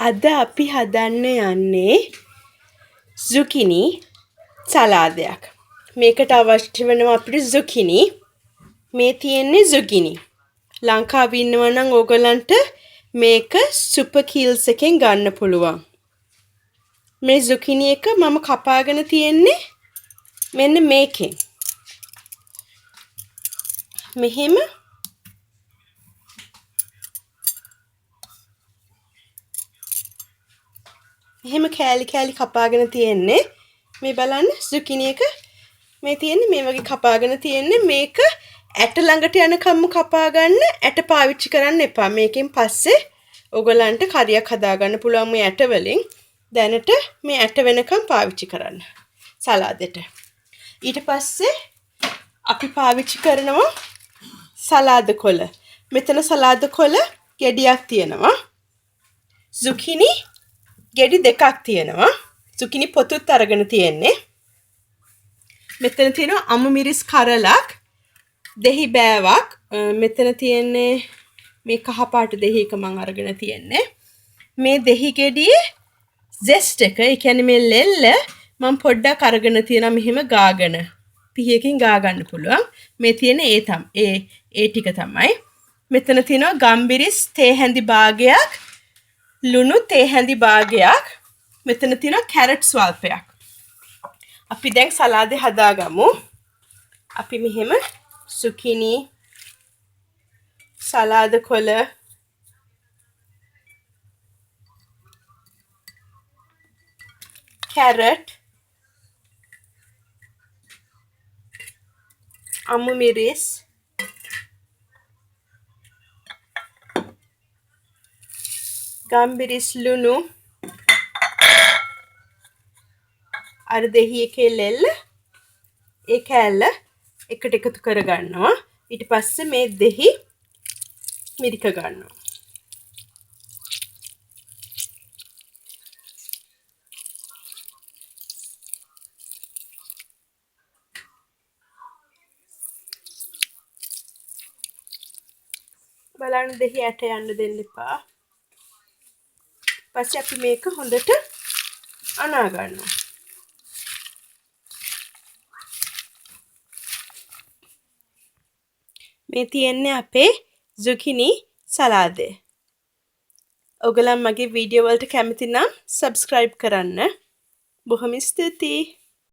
අද අපි හදන්න යන්නේ zucchini සලාදයක්. මේකට අවශ්‍ය වෙනවා අපිට zucchini. මේ තියෙන්නේ zucchini. ලංකාවේ ඉන්නවා නම් ඕගලන්ට මේක සුපර් කීල්ස් එකෙන් ගන්න පුළුවන්. මේ zucchini එක මම කපාගෙන තියෙන්නේ මෙන්න මේකෙන්. මෙහෙම එහෙම කෑලි කෑලි කපාගෙන තියෙන්නේ. මේ බලන්න zucchini එක මේ තියෙන්නේ මේ වගේ කපාගෙන තියෙන්නේ. මේක ඇට ළඟට යනකම්ම කපා ගන්න. ඇට පාවිච්චි කරන්න එපා. මේකෙන් පස්සේ ඔයගලන්ට කරියක් හදා ගන්න පුළුවන් මේ ඇට වලින්. දැනට මේ ඇට වෙනකම් පාවිච්චි කරන්න සලාදෙට. ඊට පස්සේ අපි පාවිච්චි කරනවා සලාද කොළ. මෙතන සලාද කොළ ගෙඩියක් තියෙනවා. zucchini ගෙඩි දෙකක් තියෙනවා. zucchini පොතුත් අරගෙන තියෙන්නේ. මෙතන තියෙනවා අමු මිරිස් කරලක්, දෙහි බෑවක්. මෙතන තියෙන්නේ මේ කහ පාට දෙහි එක මම අරගෙන තියෙන්නේ. මේ දෙහි ගෙඩියේ zest එක, ඒ කියන්නේ මේ ලෙල්ල මම පොඩ්ඩක් අරගෙන තියෙනවා මෙහෙම ගාගෙන. පිහියකින් ගා ගන්න පුළුවන්. මේ තියෙන්නේ ඒ ටික තමයි. මෙතන තියෙනවා ගම්බිරිස් තේ හැඳි භාගයක්, ලුණු තේ හැඳි භාගයක්. මෙතන තියෙනවා කැරට් ස්වල්පයක්. අපි දැන් සලාදේ හදාගමු. අපි මෙහෙම zucchini, සලාද කොළ, කැරට්, අමු මිරිස්, ගම්බිරිස්, ලුණු, අර දෙහි එකේ ලෙල්ල, ඒ කෑල්ල එකට එකතු කරගන්නවා. ඊට පස්සේ මේ දෙහි මිරික ගන්නවා. බලන්න දෙහි ඇට යන්න දෙන්න එපා. පස්සේ අපි මේක හොඳට අනා ගන්නවා. මේ තියෙන්නේ අපේ zucchini සලාදේ. ඔයගලන් මගේ වීඩියෝ වලට කැමති නම් subscribe කරන්න. බොහොම ස්තුතියි.